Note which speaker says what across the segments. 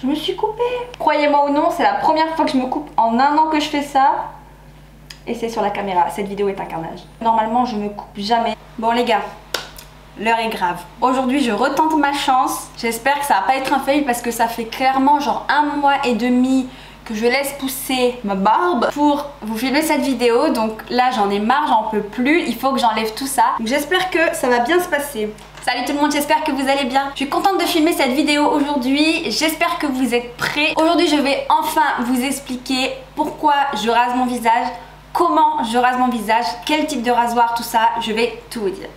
Speaker 1: Je me suis coupée. Croyez-moi ou non, c'est la première fois que je me coupe en un an que je fais ça. Et c'est sur la caméra, cette vidéo est un carnage. Normalement, je me coupe jamais. Bon les gars, l'heure est grave. Aujourd'hui, je retente ma chance. J'espère que ça va pas être un fail parce que ça fait clairement genre 1 mois et demi que je laisse pousser ma barbe pour vous filmer cette vidéo. Donc là, j'en ai marre, j'en peux plus. Il faut que j'enlève tout ça. Donc j'espère que ça va bien se passer. Salut tout le monde, j'espère que vous allez bien. Je suis contente de filmer cette vidéo aujourd'hui. J'espère que vous êtes prêts. Aujourd'hui, je vais enfin vous expliquer pourquoi je rase mon visage, comment je rase mon visage, quel type de rasoir, tout ça. Je vais tout vous dire.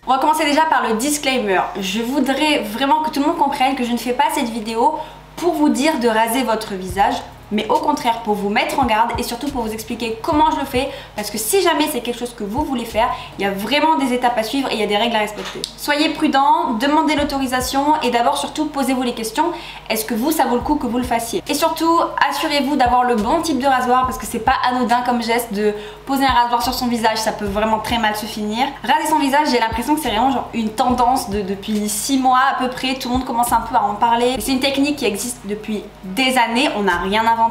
Speaker 1: On va commencer déjà par le disclaimer. Je voudrais vraiment que tout le monde comprenne que je ne fais pas cette vidéo pour vous dire de raser votre visage, mais au contraire pour vous mettre en garde et surtout pour vous expliquer comment je le fais, parce que si jamais c'est quelque chose que vous voulez faire, il y a vraiment des étapes à suivre et il y a des règles à respecter. Soyez prudents, demandez l'autorisation et d'abord surtout posez-vous les questions, est-ce que vous ça vaut le coup que vous le fassiez? Et surtout assurez-vous d'avoir le bon type de rasoir parce que c'est pas anodin comme geste de poser un rasoir sur son visage, ça peut vraiment très mal se finir. Raser son visage, j'ai l'impression que c'est vraiment genre une tendance depuis 6 mois à peu près, tout le monde commence un peu à en parler. C'est une technique qui existe depuis des années, on n'a rien inventé.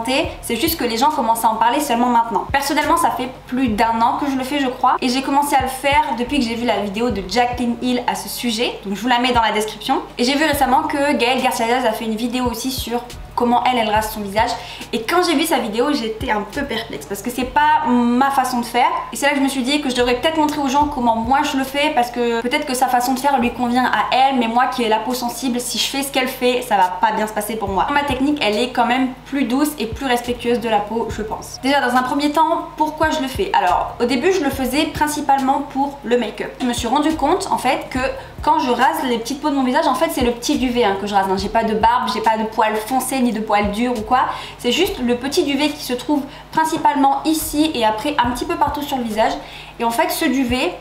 Speaker 1: C'est juste que les gens commencent à en parler seulement maintenant. Personnellement, ça fait plus d'1 an que je le fais, je crois, et j'ai commencé à le faire depuis que j'ai vu la vidéo de Jaclyn Hill à ce sujet, donc je vous la mets dans la description. Et j'ai vu récemment que Gaëlle Garcia Diaz a fait une vidéo aussi sur comment elle rase son visage, et quand j'ai vu sa vidéo j'étais un peu perplexe parce que c'est pas ma façon de faire, et c'est là que je me suis dit que je devrais peut-être montrer aux gens comment moi je le fais, parce que peut-être que sa façon de faire lui convient à elle, mais moi qui ai la peau sensible, si je fais ce qu'elle fait ça va pas bien se passer pour moi. Ma technique elle est quand même plus douce et plus respectueuse de la peau, je pense. Déjà dans un premier temps, pourquoi je le fais? Alors au début je le faisais principalement pour le make-up. Je me suis rendu compte en fait que quand je rase les petites peaux de mon visage, en fait c'est le petit duvet que je rase, j'ai pas de barbe, j'ai pas de poils foncés ni de poils durs ou quoi, c'est juste le petit duvet qui se trouve principalement ici et après un petit peu partout sur le visage, et en fait ce duvet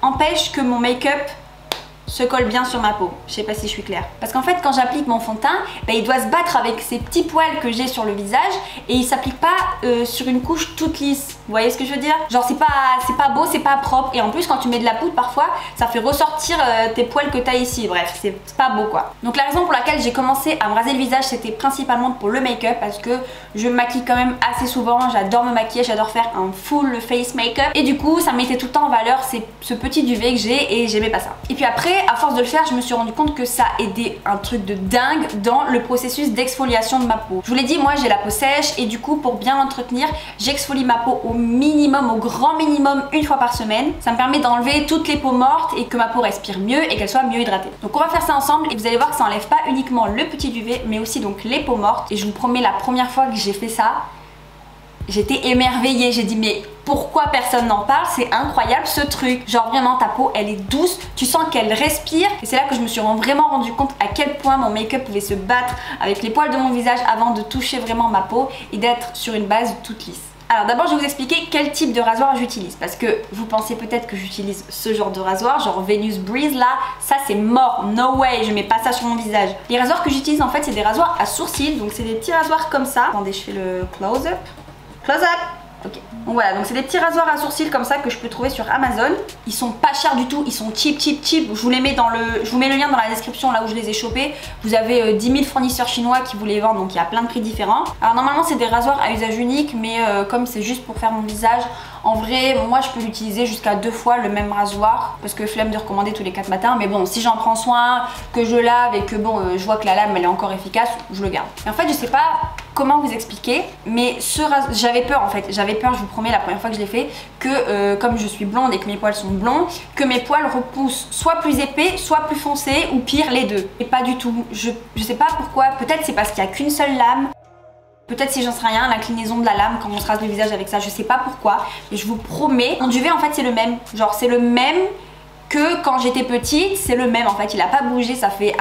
Speaker 1: empêche que mon make-up se colle bien sur ma peau. Je sais pas si je suis claire. Parce qu'en fait quand j'applique mon fond de teint, il doit se battre avec ces petits poils que j'ai sur le visage et il s'applique pas sur une couche toute lisse. Vous voyez ce que je veux dire? Genre c'est pas beau, c'est pas propre, et en plus quand tu mets de la poudre parfois ça fait ressortir tes poils que t'as ici. Bref, c'est pas beau quoi. Donc la raison pour laquelle j'ai commencé à me raser le visage c'était principalement pour le make-up, parce que je me maquille quand même assez souvent, j'adore me maquiller, j'adore faire un full face make-up, et du coup ça mettait tout le temps en valeur ce petit duvet que j'ai, et j'aimais pas ça. Et puis après à force de le faire, je me suis rendu compte que ça aidait un truc de dingue dans le processus d'exfoliation de ma peau. Je vous l'ai dit, moi j'ai la peau sèche et du coup pour bien l'entretenir, j'exfolie ma peau au minimum, au grand minimum 1 fois par semaine. Ça me permet d'enlever toutes les peaux mortes et que ma peau respire mieux et qu'elle soit mieux hydratée. Donc on va faire ça ensemble et vous allez voir que ça enlève pas uniquement le petit duvet mais aussi donc les peaux mortes, et je vous promets la première fois que j'ai fait ça, j'étais émerveillée, j'ai dit mais pourquoi personne n'en parle? C'est incroyable ce truc. Genre vraiment ta peau elle est douce, tu sens qu'elle respire, et c'est là que je me suis vraiment rendu compte à quel point mon make-up pouvait se battre avec les poils de mon visage avant de toucher vraiment ma peau et d'être sur une base toute lisse. Alors d'abord je vais vous expliquer quel type de rasoir j'utilise, parce que vous pensez peut-être que j'utilise ce genre de rasoir, genre Venus Breeze là, ça c'est mort, no way, je mets pas ça sur mon visage. Les rasoirs que j'utilise en fait c'est des rasoirs à sourcils, donc c'est des petits rasoirs comme ça. Attendez, je fais le close-up. Close-up! Ok, donc voilà, donc c'est des petits rasoirs à sourcils comme ça que je peux trouver sur Amazon. Ils sont pas chers du tout, ils sont cheap. Je vous les mets je vous mets le lien dans la description là où je les ai chopés. Vous avez 10 000 fournisseurs chinois qui vous les vendent, donc il y a plein de prix différents. Alors normalement c'est des rasoirs à usage unique, mais comme c'est juste pour faire mon visage, en vrai moi je peux l'utiliser jusqu'à 2 fois le même rasoir, parce que flemme de recommander tous les 4 matins, mais bon si j'en prends soin, que je lave et que bon je vois que la lame elle est encore efficace, je le garde. Et en fait je sais pas comment vous expliquer, mais j'avais peur en fait, j'avais peur, je vous promets la première fois que je l'ai fait, que comme je suis blonde et que mes poils sont blonds, que mes poils repoussent soit plus épais, soit plus foncés, ou pire les deux. Et pas du tout, je sais pas pourquoi, peut-être c'est parce qu'il n'y a qu'une seule lame, peut-être si j'en sais rien, l'inclinaison de la lame quand on se rase le visage avec ça, je sais pas pourquoi, mais je vous promets, mon duvet en fait c'est le même, genre c'est le même que quand j'étais petite, c'est le même en fait, il a pas bougé, ça fait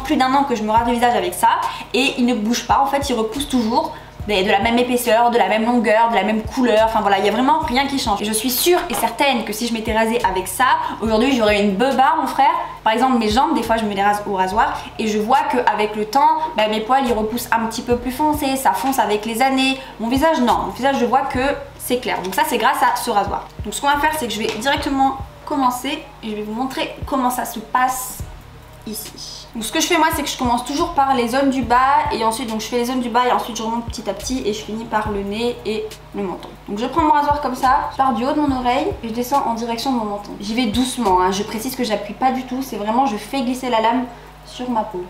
Speaker 1: plus d'un an que je me rase le visage avec ça, et il ne bouge pas en fait, il repousse toujours, mais de la même épaisseur, de la même longueur, de la même couleur, enfin voilà, il y a vraiment rien qui change. Et je suis sûre et certaine que si je m'étais rasée avec ça, aujourd'hui j'aurais une beubar mon frère. Par exemple mes jambes, des fois je me les rase au rasoir et je vois qu'avec le temps, mes poils ils repoussent un petit peu plus foncés, ça fonce avec les années. Mon visage non, mon visage je vois que c'est clair, donc ça c'est grâce à ce rasoir. Donc ce qu'on va faire c'est que je vais directement commencer et je vais vous montrer comment ça se passe ici. Donc ce que je fais moi, c'est que je commence toujours par les zones du bas et ensuite donc je fais les zones du bas et ensuite je remonte petit à petit et je finis par le nez et le menton. Donc je prends mon rasoir comme ça, je pars du haut de mon oreille et je descends en direction de mon menton. J'y vais doucement, hein. Je précise que j'appuie pas du tout, c'est vraiment je fais glisser la lame sur ma peau.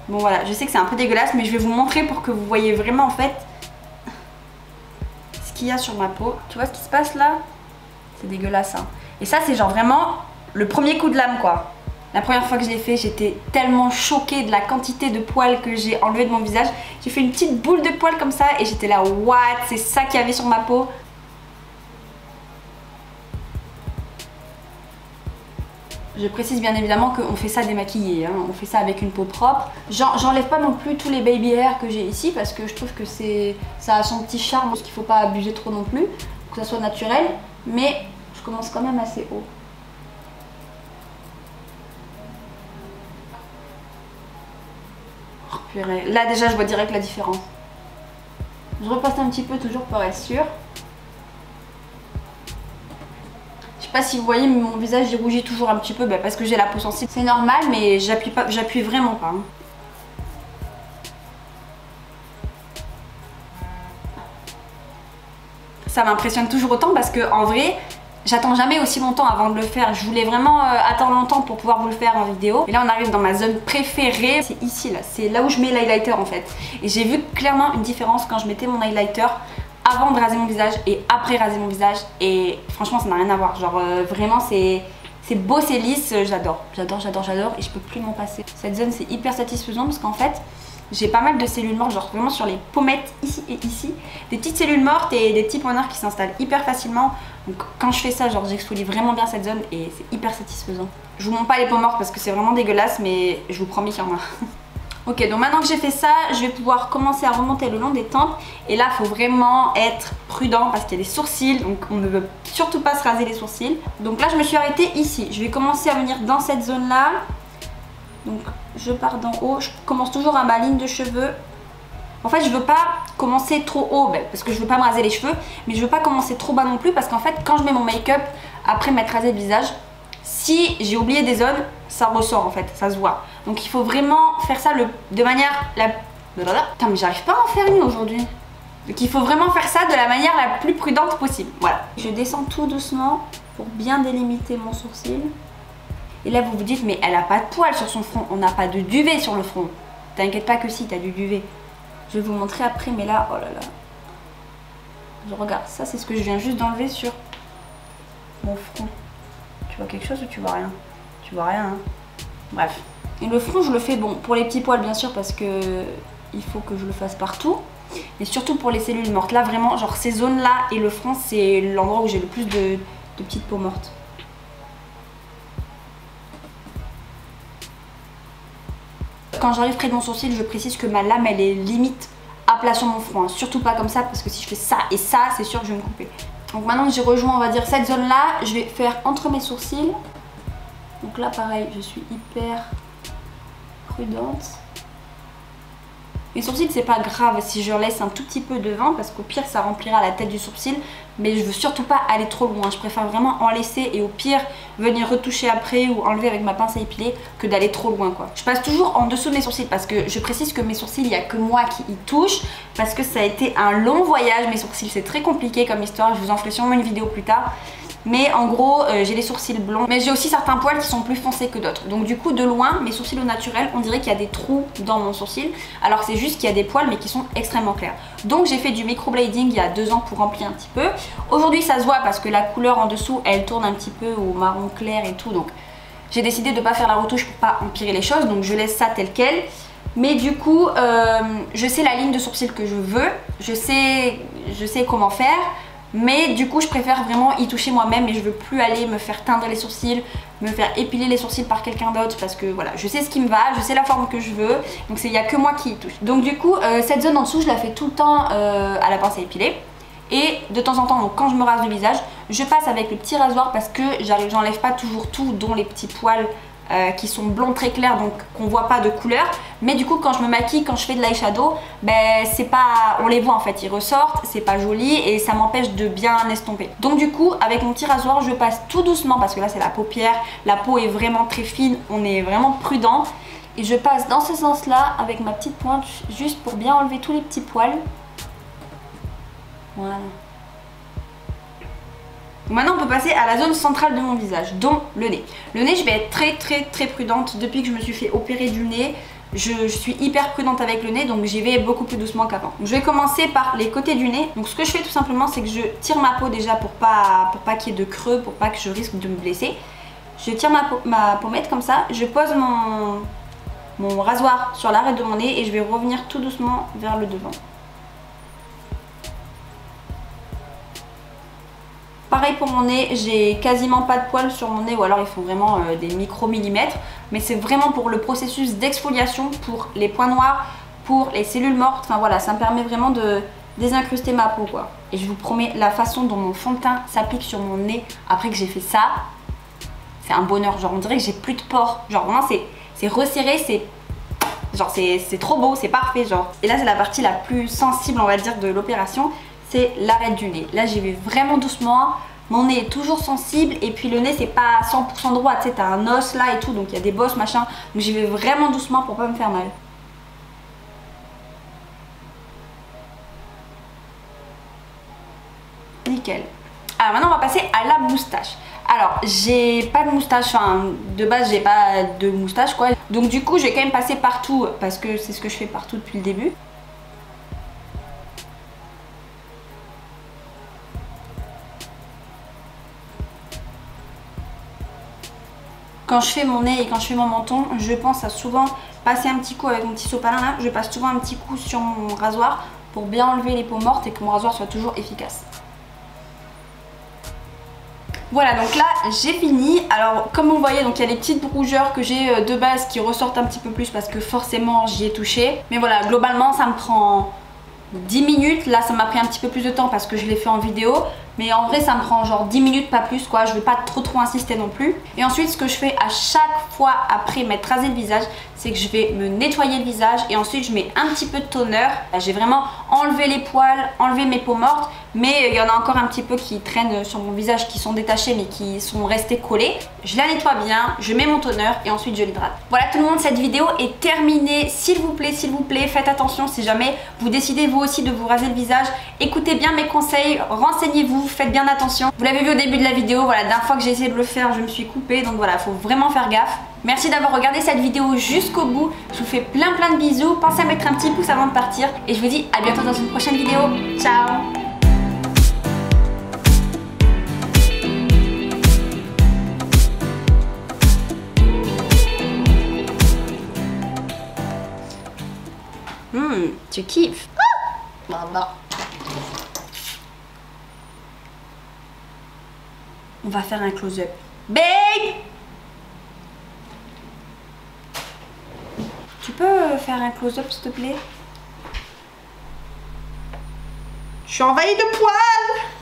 Speaker 1: Bon voilà, je sais que c'est un peu dégueulasse mais je vais vous montrer pour que vous voyez vraiment en fait ce qu'il y a sur ma peau. Tu vois ce qui se passe là? C'est dégueulasse hein. Et ça c'est genre vraiment le premier coup de lame quoi. La première fois que je l'ai fait, j'étais tellement choquée de la quantité de poils que j'ai enlevé de mon visage. J'ai fait une petite boule de poils comme ça et j'étais là, what? C'est ça qu'il y avait sur ma peau. Je précise bien évidemment qu'on fait ça démaquillé, hein. On fait ça avec une peau propre. J'enlève pas non plus tous les baby hairs que j'ai ici parce que je trouve que ça a son petit charme, parce qu'il faut pas abuser trop non plus, pour que ça soit naturel. Mais je commence quand même assez haut. Oh, purée. Là déjà je vois direct la différence. Je repasse un petit peu toujours pour être sûre. Je sais pas si vous voyez mais mon visage il rougit toujours un petit peu parce que j'ai la peau sensible. C'est normal mais j'appuie vraiment pas. Hein. Ça m'impressionne toujours autant parce que en vrai j'attends jamais aussi longtemps avant de le faire. Je voulais vraiment attendre longtemps pour pouvoir vous le faire en vidéo. Et là on arrive dans ma zone préférée. C'est ici là, c'est là où je mets l'highlighter en fait. Et j'ai vu clairement une différence quand je mettais mon highlighter avant de raser mon visage et après raser mon visage et franchement ça n'a rien à voir, genre vraiment c'est beau, c'est lisse, j'adore et je peux plus m'en passer. Cette zone c'est hyper satisfaisant parce qu'en fait j'ai pas mal de cellules mortes, genre vraiment sur les pommettes ici et ici, des petites cellules mortes et des petits points noirs qui s'installent hyper facilement. Donc quand je fais ça, genre j'exfolie vraiment bien cette zone et c'est hyper satisfaisant. Je vous montre pas les peaux mortes parce que c'est vraiment dégueulasse mais je vous promets qu'il y en a. Ok, donc maintenant que j'ai fait ça, je vais pouvoir commencer à remonter le long des tempes. Et là, il faut vraiment être prudent parce qu'il y a des sourcils. Donc on ne veut surtout pas se raser les sourcils. Donc là, je me suis arrêtée ici. Je vais commencer à venir dans cette zone-là. Donc je pars d'en haut. Je commence toujours à ma ligne de cheveux. En fait, je veux pas commencer trop haut parce que je veux pas me raser les cheveux. Mais je veux pas commencer trop bas non plus parce qu'en fait, quand je mets mon make-up après m'être rasé le visage, si j'ai oublié des zones, ça ressort en fait, ça se voit. Donc il faut vraiment faire ça de manière Putain mais j'arrive pas à en faire une aujourd'hui. Donc il faut vraiment faire ça de la manière la plus prudente possible. Voilà. Je descends tout doucement pour bien délimiter mon sourcil. Et là vous vous dites mais elle a pas de poils sur son front, on n'a pas de duvet sur le front. T'inquiète pas que si, t'as du duvet. Je vais vous montrer après mais là, oh là là. Je regarde, ça c'est ce que je viens juste d'enlever sur mon front. Tu vois quelque chose ou tu vois rien? Tu vois rien hein. Bref. Et le front je le fais bon pour les petits poils bien sûr parce que il faut que je le fasse partout. Mais surtout pour les cellules mortes. Là vraiment genre ces zones là et le front c'est l'endroit où j'ai le plus de petites peaux mortes. Quand j'arrive près de mon sourcil je précise que ma lame elle est limite à plat sur mon front. Hein. Surtout pas comme ça parce que si je fais ça et ça c'est sûr que je vais me couper. Donc maintenant que j'ai rejoint on va dire cette zone là, je vais faire entre mes sourcils. Donc là pareil je suis hyper prudente. Mes sourcils c'est pas grave si je laisse un tout petit peu devant parce qu'au pire ça remplira la tête du sourcil. Mais je veux surtout pas aller trop loin, je préfère vraiment en laisser et au pire venir retoucher après ou enlever avec ma pince à épiler que d'aller trop loin quoi. Je passe toujours en dessous de mes sourcils parce que je précise que mes sourcils il n'y a que moi qui y touche parce que ça a été un long voyage, mes sourcils c'est très compliqué comme histoire, je vous en ferai sûrement une vidéo plus tard. Mais en gros j'ai les sourcils blonds mais j'ai aussi certains poils qui sont plus foncés que d'autres. Donc du coup de loin mes sourcils au naturel on dirait qu'il y a des trous dans mon sourcil. Alors c'est juste qu'il y a des poils mais qui sont extrêmement clairs. Donc j'ai fait du microblading il y a 2 ans pour remplir un petit peu. Aujourd'hui ça se voit parce que la couleur en dessous elle tourne un petit peu au marron clair et tout. Donc j'ai décidé de ne pas faire la retouche pour pas empirer les choses. Donc je laisse ça tel quel. Mais du coup je sais la ligne de sourcil que je veux. Je sais comment faire. Mais du coup je préfère vraiment y toucher moi-même et je veux plus aller me faire teindre les sourcils, me faire épiler les sourcils par quelqu'un d'autre parce que voilà, je sais ce qui me va, je sais la forme que je veux, donc il n'y a que moi qui y touche. Donc du coup cette zone en dessous je la fais tout le temps à la pince à épiler. Et de temps en temps, donc quand je me rase le visage, je passe avec le petit rasoir parce que j'enlève pas toujours tout, dont les petits poils qui sont blonds très clairs, donc qu'on voit pas de couleur. Mais du coup quand je me maquille, quand je fais de l'eyeshadow, ben c'est pas, on les voit en fait, ils ressortent, c'est pas joli et ça m'empêche de bien estomper. Donc du coup avec mon petit rasoir je passe tout doucement, parce que là c'est la paupière, la peau est vraiment très fine, on est vraiment prudent. Et je passe dans ce sens là avec ma petite pointe juste pour bien enlever tous les petits poils. Voilà. Maintenant on peut passer à la zone centrale de mon visage, dont le nez. Le nez, je vais être très prudente. Depuis que je me suis fait opérer du nez, je suis hyper prudente avec le nez, donc j'y vais beaucoup plus doucement qu'avant. Je vais commencer par les côtés du nez. Donc ce que je fais tout simplement, c'est que je tire ma peau déjà pour pas qu'il y ait de creux, pour pas que je risque de me blesser. Je tire ma pommette comme ça, je pose mon rasoir sur l'arête de mon nez et je vais revenir tout doucement vers le devant. Pareil pour mon nez, j'ai quasiment pas de poils sur mon nez, ou alors ils font vraiment des micro-millimètres. Mais c'est vraiment pour le processus d'exfoliation, pour les points noirs, pour les cellules mortes. Enfin voilà, ça me permet vraiment de désincruster ma peau quoi. Et je vous promets, la façon dont mon fond de teint s'applique sur mon nez après que j'ai fait ça, c'est un bonheur. Genre on dirait que j'ai plus de pores. Genre vraiment c'est resserré, c'est trop beau, c'est parfait genre. Et là c'est la partie la plus sensible on va dire de l'opération. C'est l'arête du nez. Là j'y vais vraiment doucement. Mon nez est toujours sensible et puis le nez c'est pas 100% droit, tu sais, t'as un os là et tout, donc il y a des bosses machin. Donc j'y vais vraiment doucement pour pas me faire mal. Nickel. Alors maintenant on va passer à la moustache. Alors j'ai pas de moustache, enfin de base j'ai pas de moustache quoi. Donc du coup je vais quand même passer partout parce que c'est ce que je fais partout depuis le début. Quand je fais mon nez et quand je fais mon menton, je pense à souvent passer un petit coup avec mon petit sopalin là. Je passe souvent un petit coup sur mon rasoir pour bien enlever les peaux mortes et que mon rasoir soit toujours efficace. Voilà, donc là j'ai fini. Alors comme vous voyez, donc il y a les petites rougeurs que j'ai de base qui ressortent un petit peu plus parce que forcément j'y ai touché. Mais voilà, globalement ça me prend 10 minutes. Là ça m'a pris un petit peu plus de temps parce que je l'ai fait en vidéo. Mais en vrai ça me prend genre 10 minutes, pas plus quoi. Je vais pas trop insister non plus. Et ensuite ce que je fais à chaque fois après m'être rasé le visage, c'est que je vais me nettoyer le visage. Et ensuite je mets un petit peu de toner. J'ai vraiment enlevé les poils, enlevé mes peaux mortes. Mais il y en a encore un petit peu qui traînent sur mon visage, qui sont détachés mais qui sont restés collés. Je la nettoie bien, je mets mon toner et ensuite je l'hydrate. Voilà tout le monde, cette vidéo est terminée. S'il vous plaît, faites attention si jamais vous décidez vous aussi de vous raser le visage. Écoutez bien mes conseils, renseignez-vous, faites bien attention. Vous l'avez vu au début de la vidéo, voilà, la dernière fois que j'ai essayé de le faire, je me suis coupée. Donc voilà, faut vraiment faire gaffe. Merci d'avoir regardé cette vidéo jusqu'au bout. Je vous fais plein de bisous. Pensez à mettre un petit pouce avant de partir. Et je vous dis à bientôt dans une prochaine vidéo. Ciao! Tu kiffes. On va faire un close-up. Babe! Tu peux faire un close-up s'il te plaît? Je suis envahie de poils!